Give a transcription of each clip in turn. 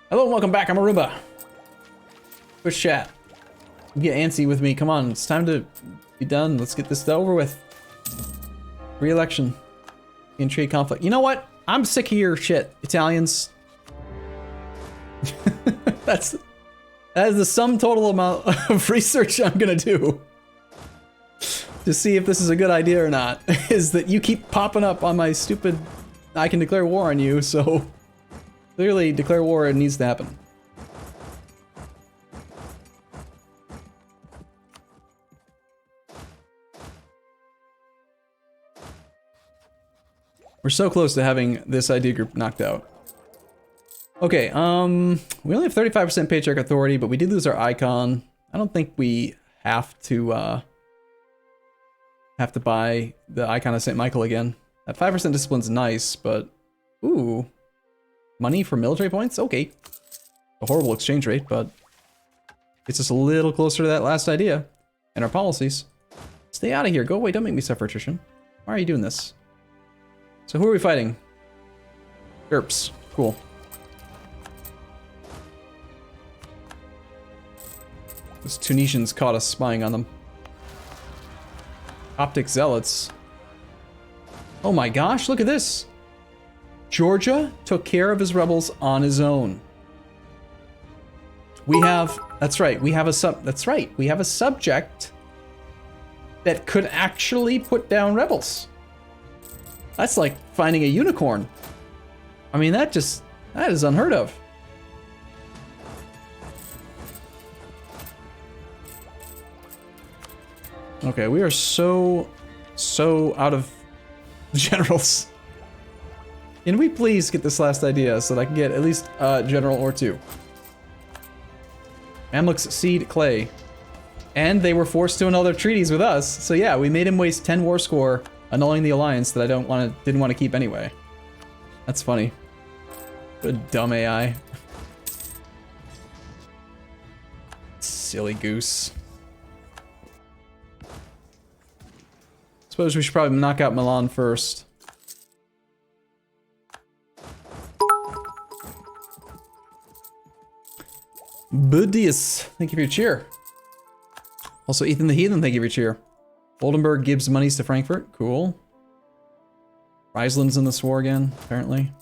Hello and welcome back, I'm Arumba. Push chat. Get antsy with me, come on, it's time to be done. Let's get this over with. Re-election. Intrigue, conflict. You know what? I'm sick of your shit, Italians. That is the sum total amount of research I'm gonna do to see if this is a good idea or not, is that you keep popping up on my stupid, I can declare war on you, so clearly declare war, it needs to happen. We're so close to having this idea group knocked out. Okay, we only have 35% patriarch authority, but we did lose our icon. I don't think we have to buy the icon of St. Michael again. That 5% discipline's nice, but ooh, money for military points? Okay. A horrible exchange rate, but it's just a little closer to that last idea and our policies. Stay out of here. Go away. Don't make me suffer attrition. Why are you doing this? So who are we fighting? Derps. Cool. Those Tunisians caught us spying on them. Optic zealots. Oh my gosh, look at this. Georgia took care of his rebels on his own. We have, that's right, we have a subject that could actually put down rebels. That's like finding a unicorn. I mean, that is unheard of. Okay, we are so out of generals. Can we please get this last idea so that I can get at least a general or two? Mamluks cede Clay. And they were forced to annul their treaties with us. So yeah, we made him waste 10 war score, annulling the alliance that I didn't want to keep anyway. That's funny. What a dumb AI. Silly goose. Suppose we should probably knock out Milan first. Budius, thank you for your cheer. Also, Ethan the Heathen, thank you for your cheer. Oldenburg gives monies to Frankfurt, cool. Friesland's in this war again, apparently.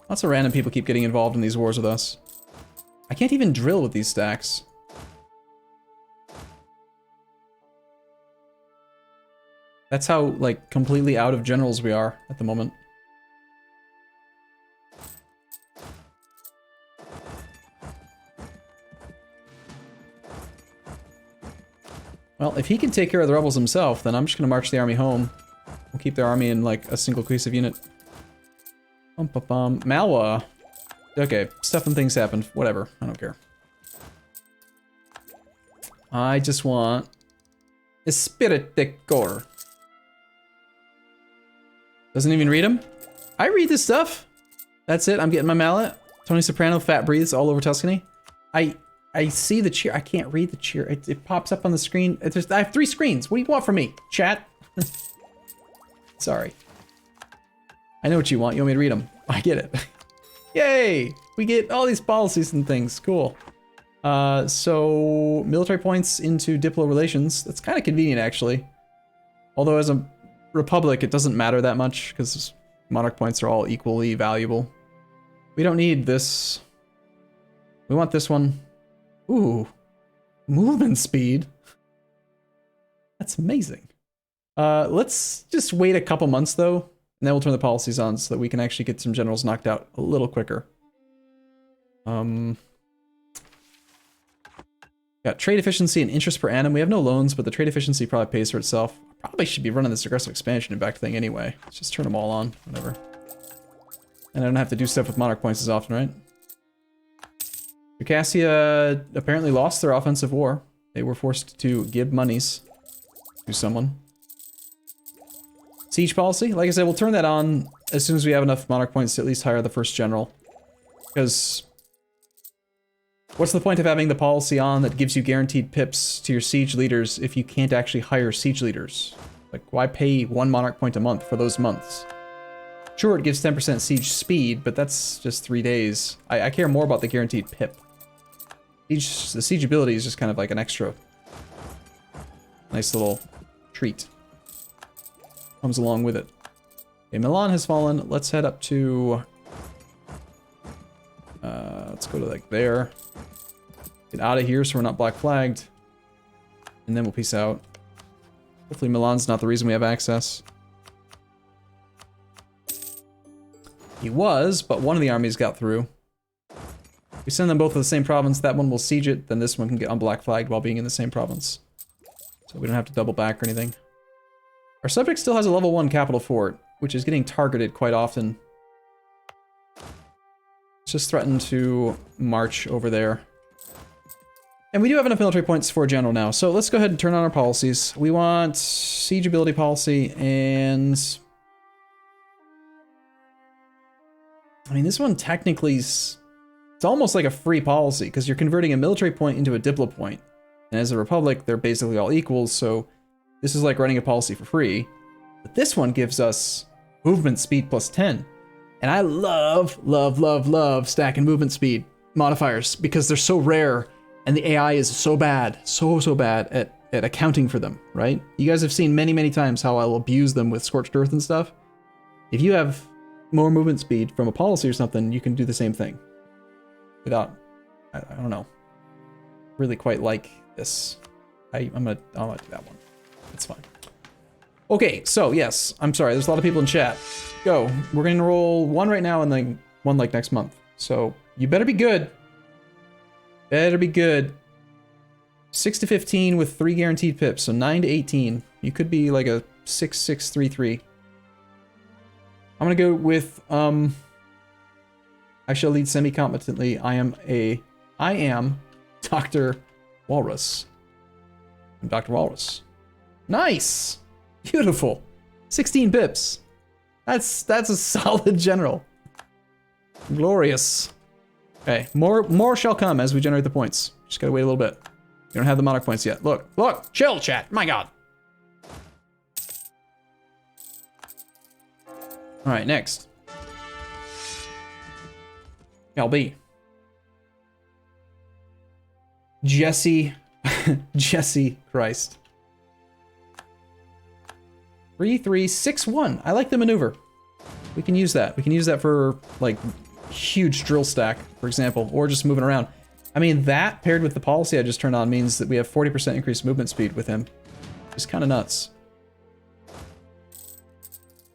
Lots of random people keep getting involved in these wars with us. I can't even drill with these stacks. That's how, like, completely out of generals we are at the moment. Well, if he can take care of the rebels himself, then I'm just gonna march the army home. We'll keep their army in, like, a single cohesive unit. Malwa. Okay, stuff and things happen. Whatever, I don't care. I just want Esprit de Corps. Doesn't even read them? I read this stuff. That's it, I'm getting my mallet. Tony Soprano, fat breathes all over Tuscany. I see the cheer, I can't read the cheer. It pops up on the screen. I have 3 screens. What do you want from me? Chat? Sorry. I know what you want, you want me to read them. I get it. Yay! We get all these policies and things, cool. So, military points into Diplo relations. That's kind of convenient, actually. Although as a republic, it doesn't matter that much, because monarch points are all equally valuable. We don't need this. We want this one. Ooh, movement speed. That's amazing. Let's just wait a couple months, though, and then we'll turn the policies on so that we can actually get some generals knocked out a little quicker. Got trade efficiency and interest per annum. We have no loans, but the trade efficiency probably pays for itself. Probably should be running this aggressive expansion and back thing anyway. Let's just turn them all on, whatever. And I don't have to do stuff with monarch points as often, right? Circassia apparently lost their offensive war. They were forced to give monies to someone. Siege policy? Like I said, we'll turn that on as soon as we have enough monarch points to at least hire the first general. Because what's the point of having the policy on that gives you guaranteed pips to your siege leaders if you can't actually hire siege leaders? Like, why pay 1 monarch point a month for those months? Sure, it gives 10% siege speed, but that's just 3 days. I care more about the guaranteed pip. The siege ability is just kind of like an extra nice little treat. Comes along with it. Okay, Milan has fallen. Let's head up to... let's go to like there. Get out of here so we're not black flagged. And then we'll peace out. Hopefully Milan's not the reason we have access. He was, but one of the armies got through. We send them both to the same province, that one will siege it, then this one can get unblack flagged while being in the same province. So we don't have to double back or anything. Our subject still has a level 1 capital fort, which is getting targeted quite often. It's just threatened to march over there. And we do have enough military points for a general now, so let's go ahead and turn on our policies. We want siege ability policy, and... I mean, this one technically is... It's almost like a free policy, because you're converting a military point into a diplo point. And as a republic, they're basically all equals, so this is like running a policy for free. But this one gives us movement speed plus 10. And I love stacking movement speed modifiers, because they're so rare, and the AI is so bad, so bad at accounting for them, right? You guys have seen many times how I'll abuse them with Scorched Earth and stuff. If you have more movement speed from a policy or something, you can do the same thing. Without, I don't know, really quite like this. I'm gonna do that one. It's fine. Okay, so yes, I'm sorry, there's a lot of people in chat. Go. We're gonna roll 1 right now and then 1 like next month. So you better be good. Better be good. 6 to 15 with 3 guaranteed pips, so 9 to 18. You could be like a 6-6-3-3. I'm gonna go with I shall lead semi-competently. I am Dr. Walrus. I'm Dr. Walrus. Nice! Beautiful. 16 pips. That's a solid general. Glorious. Okay, more shall come as we generate the points. Just gotta wait a little bit. We don't have the monarch points yet. Look, chill, chat. My God. All right, next. LB. Jesse Christ. 3-3-6-1. I like the maneuver. We can use that. We can use that for like huge drill stack, for example, or just moving around. I mean, that paired with the policy I just turned on means that we have 40% increased movement speed with him. It's kind of nuts.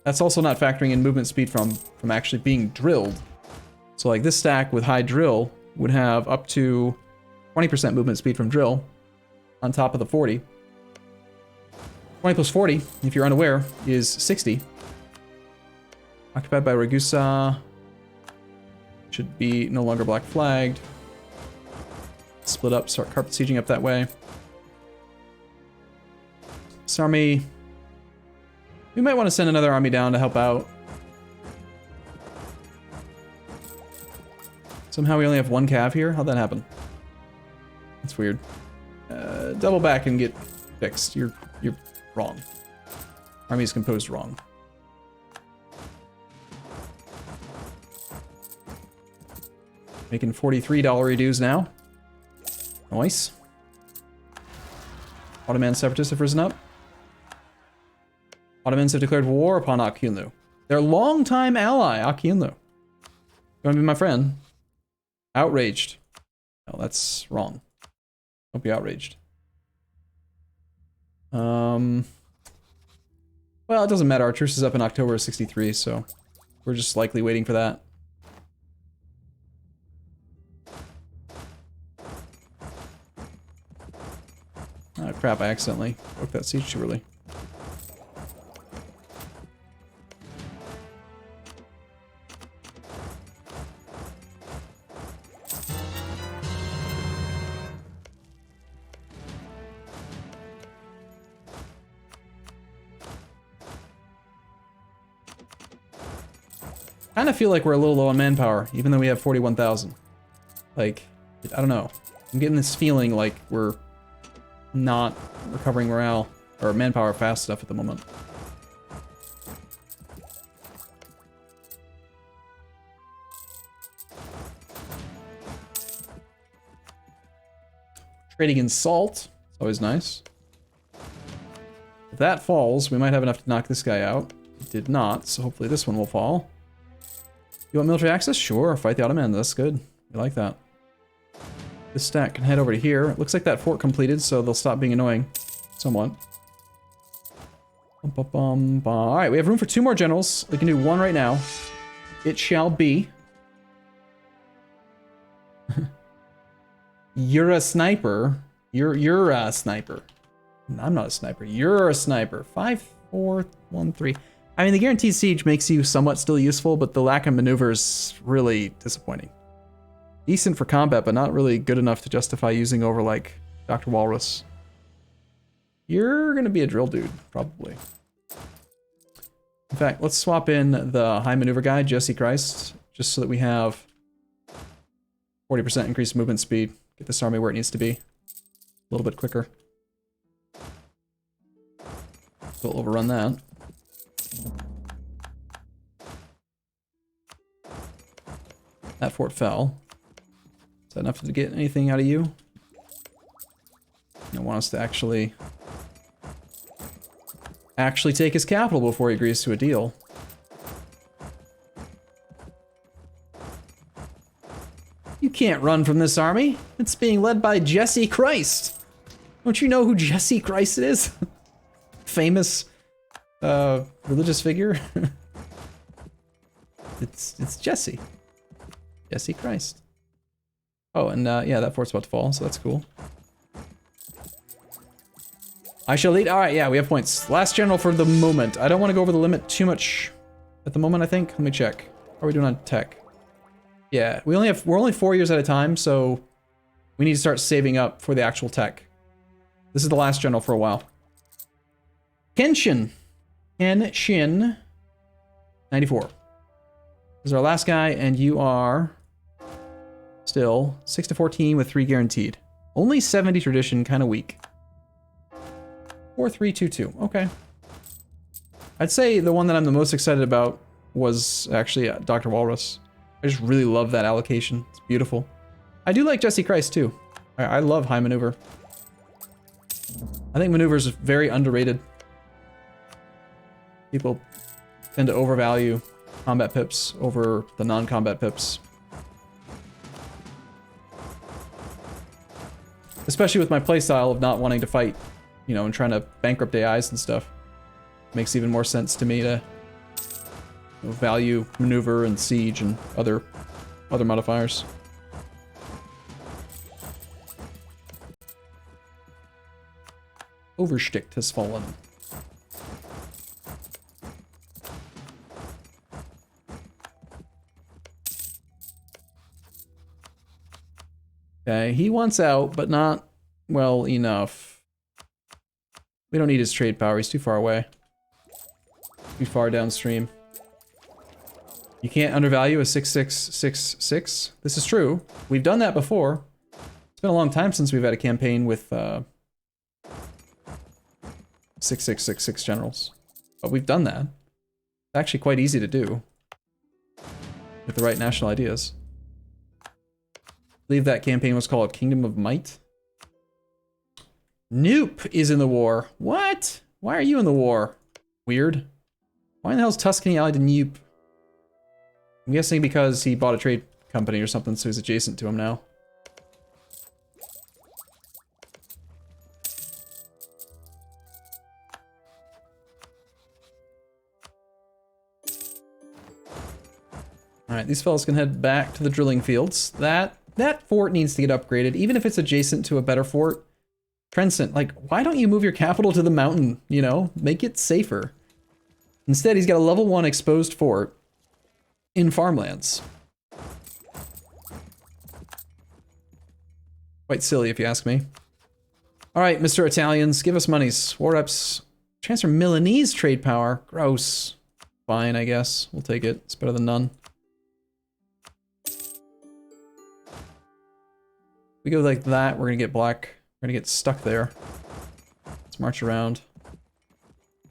That's also not factoring in movement speed from actually being drilled. So like this stack with high drill would have up to 20% movement speed from drill on top of the 40. 20 plus 40, if you're unaware, is 60. Occupied by Ragusa. Should be no longer black flagged. Split up, start carpet sieging up that way. This army... We might want to send another army down to help out. Somehow we only have 1 cav here? How'd that happen? That's weird. Double back and get fixed. You're wrong. Army is composed wrong. Making $43 dues now. Nice. Ottoman separatists have risen up. Ottomans have declared war upon Akyunlu. Their longtime ally, Akyunlu. You wanna be my friend? Outraged. No, that's wrong. Don't be outraged. Well, it doesn't matter. Our truce is up in October of 63, so we're just likely waiting for that. Oh crap, I accidentally broke that siege too early. I kind of feel like we're a little low on manpower, even though we have 41,000. Like, I don't know. I'm getting this feeling like we're not recovering morale or manpower fast enough at the moment. Trading in salt. It's always nice. If that falls, we might have enough to knock this guy out. It did not, so hopefully this one will fall. You want military access? Sure, fight the Ottomans. That's good. We like that. This stack can head over to here. It looks like that fort completed, so they'll stop being annoying. Somewhat. Alright, we have room for 2 more generals. We can do 1 right now. It shall be. You're a sniper. You're a sniper. I'm not a sniper. You're a sniper. 5, 4, 1, 3. I mean, the guaranteed siege makes you somewhat still useful, but the lack of maneuver is really disappointing. Decent for combat, but not really good enough to justify using over, like, Dr. Walrus. You're gonna be a drill dude, probably. In fact, let's swap in the high maneuver guy, Jesse Christ, just so that we have 40% increased movement speed. Get this army where it needs to be. A little bit quicker. We'll overrun that. That fort fell. Is that enough to get anything out of you? You want us to actually take his capital before he agrees to a deal. You can't run from this army. It's being led by Jesse Christ. Don't you know who Jesse Christ is? Famous religious figure. It's Jesse. Jesse Christ. Oh, and yeah, that fort's about to fall, so that's cool. I shall lead. All right, yeah, we have points. Last general for the moment. I don't want to go over the limit too much at the moment, I think. Let me check. How are we doing on tech? Yeah, we're only 4 years at a time, so we need to start saving up for the actual tech. This is the last general for a while. Kenshin. 94. This is our last guy, and you are still 6 to 14 with 3 guaranteed. Only 70 tradition, kind of weak. 4322. Okay. I'd say the one that I'm the most excited about was actually Dr. Walrus. I just really love that allocation. It's beautiful. I do like Jesse Christ too. I love high maneuver. I think maneuver is very underrated. People tend to overvalue combat pips over the non-combat pips. Especially with my playstyle of not wanting to fight, you know, and trying to bankrupt AIs and stuff. Makes even more sense to me to value maneuver and siege and other modifiers. Oversticht has fallen. Okay, he wants out, but not well enough. We don't need his trade power, he's too far away. Too far downstream. You can't undervalue a 6666. This is true. We've done that before. It's been a long time since we've had a campaign with 6666 generals. But we've done that. It's actually quite easy to do. With the right national ideas. I believe that campaign was called Kingdom of Might. Noop is in the war. What? Why are you in the war? Weird. Why in the hell is Tuscany allied to Noop? I'm guessing because he bought a trade company or something, so he's adjacent to him now. Alright, these fellas can head back to the drilling fields. That fort needs to get upgraded, even if it's adjacent to a better fort. Trenson, like, why don't you move your capital to the mountain, you know? Make it safer. Instead, he's got a level 1 exposed fort in farmlands. Quite silly, if you ask me. Alright, Mr. Italians, give us monies. War reps. Transfer Milanese trade power. Gross. Fine, I guess. We'll take it. It's better than none. We go like that, we're gonna get black. We're gonna get stuck there. Let's march around.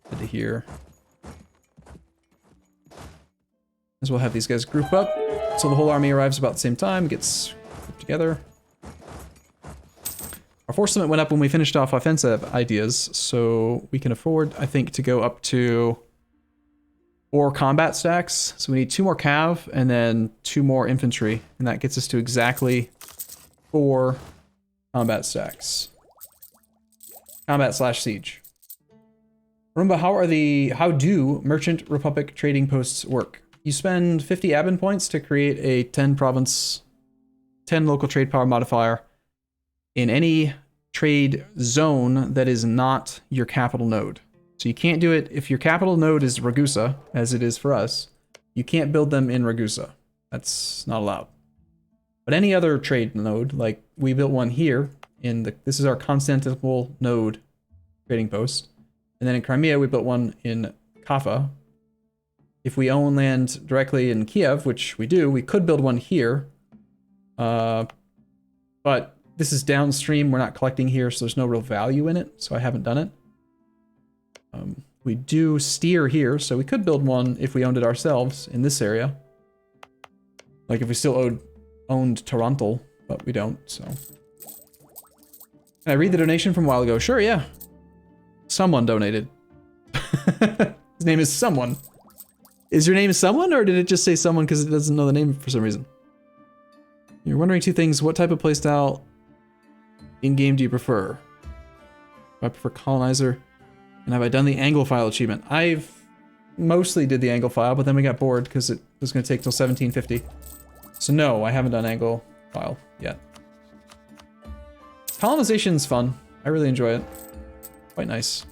Head to here. As we'll have these guys group up, so the whole army arrives about the same time, gets grouped together. Our force limit went up when we finished off offensive ideas, so we can afford, I think, to go up to 4 combat stacks. So we need 2 more cav and then 2 more infantry, and that gets us to exactly 4 combat stacks. Combat/siege. Arumba, how do Merchant Republic trading posts work? You spend 50 admin points to create a 10 province, 10 local trade power modifier in any trade zone that is not your capital node. So you can't do it if your capital node is Ragusa, as it is for us. You can't build them in Ragusa. That's not allowed. But any other trade node, like we built one here in this is our Constantinople node trading post. And then in Crimea, we built one in Kaffa. If we own land directly in Kiev, which we do, we could build one here. But this is downstream. We're not collecting here, so there's no real value in it. So I haven't done it. We do steer here, so we could build one if we owned it ourselves in this area. Like if we still owned Tarantul, but we don't, so. Can I read the donation from a while ago? Sure, yeah. Someone donated. His name is Someone. Is your name Someone, or did it just say Someone because it doesn't know the name for some reason? You're wondering 2 things. What type of playstyle in-game do you prefer? I prefer Colonizer. And have I done the Anglophile achievement? I've mostly did the Anglophile, but then we got bored because it was going to take till 1750. So no, I haven't done Anglophile yet. Colonization's fun. I really enjoy it. Quite nice.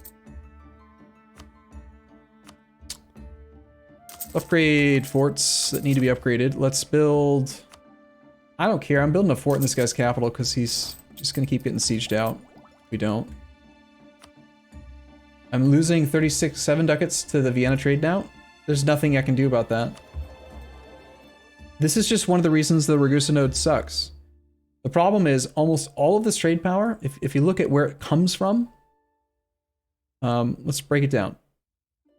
Upgrade forts that need to be upgraded. Let's build... I don't care. I'm building a fort in this guy's capital because he's just going to keep getting sieged out. If we don't. I'm losing 7 ducats to the Vienna trade now. There's nothing I can do about that. This is just one of the reasons the Ragusa node sucks. The problem is almost all of this trade power, if you look at where it comes from, let's break it down.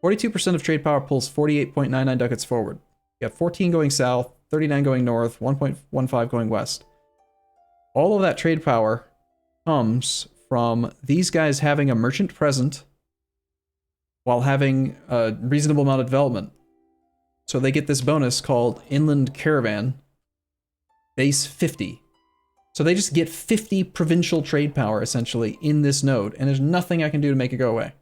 42% of trade power pulls 48.99 ducats forward. You got 14 going south, 39 going north, 1.15 going west. All of that trade power comes from these guys having a merchant present while having a reasonable amount of development. So they get this bonus called Inland Caravan, base 50. So they just get 50 provincial trade power, essentially, in this node, and there's nothing I can do to make it go away.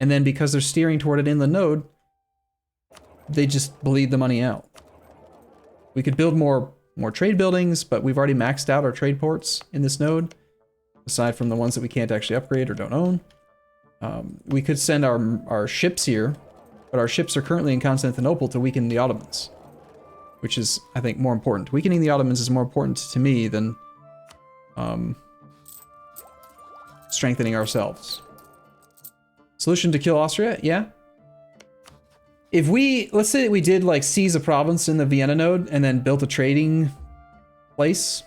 And then because they're steering toward an inland node, they just bleed the money out. We could build more trade buildings, but we've already maxed out our trade ports in this node, aside from the ones that we can't actually upgrade or don't own. We could send our ships here, but our ships are currently in Constantinople to weaken the Ottomans, which is, I think, more important. Weakening the Ottomans is more important to me than strengthening ourselves. Solution to kill Austria? Yeah. If we, let's say that we did like seize a province in the Vienna node and then built a trading place,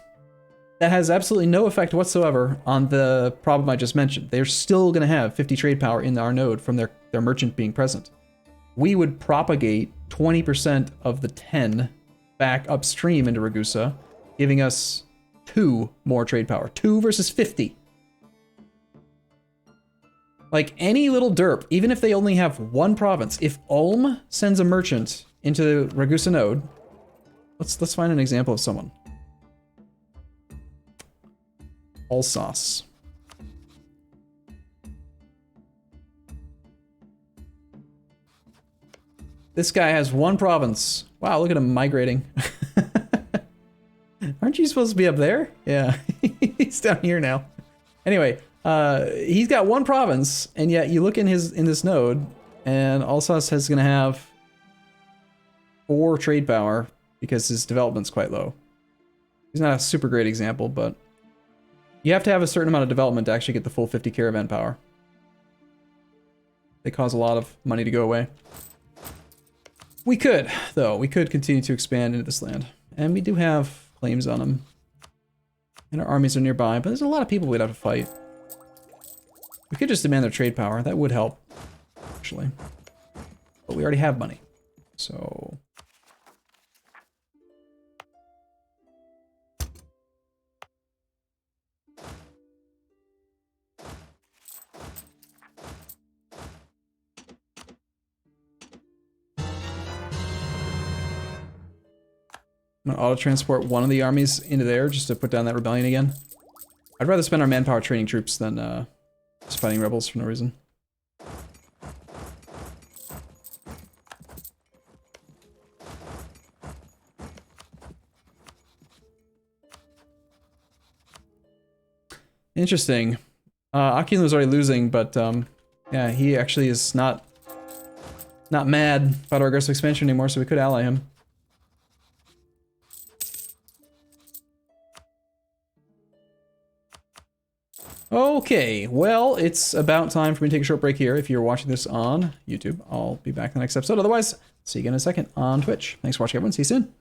that has absolutely no effect whatsoever on the problem I just mentioned. They're still going to have 50 trade power in our node from their merchant being present. We would propagate 20% of the 10 back upstream into Ragusa, giving us 2 more trade power. 2 versus 50. Like any little derp, even if they only have 1 province, if Ulm sends a merchant into the Ragusa node, let's find an example of someone. Alsace. This guy has 1 province. Wow, look at him migrating. Aren't you supposed to be up there? Yeah, he's down here now. Anyway, he's got 1 province, and yet you look in this node, and Alsace is gonna have 4 trade power because his development's quite low. He's not a super great example, but you have to have a certain amount of development to actually get the full 50 caravan power. They cause a lot of money to go away. We could, though. We could continue to expand into this land. And we do have claims on them. And our armies are nearby, but there's a lot of people we'd have to fight. We could just demand their trade power. That would help, actually. But we already have money. So... I'm gonna auto-transport one of the armies into there just to put down that rebellion again. I'd rather spend our manpower training troops than just fighting rebels for no reason. Interesting. Akilun was already losing, but yeah, he actually is not mad about our aggressive expansion anymore, so we could ally him. Okay, well, it's about time for me to take a short break here. If you're watching this on YouTube, I'll be back in the next episode. Otherwise, see you again in a second on Twitch. Thanks for watching, everyone. See you soon.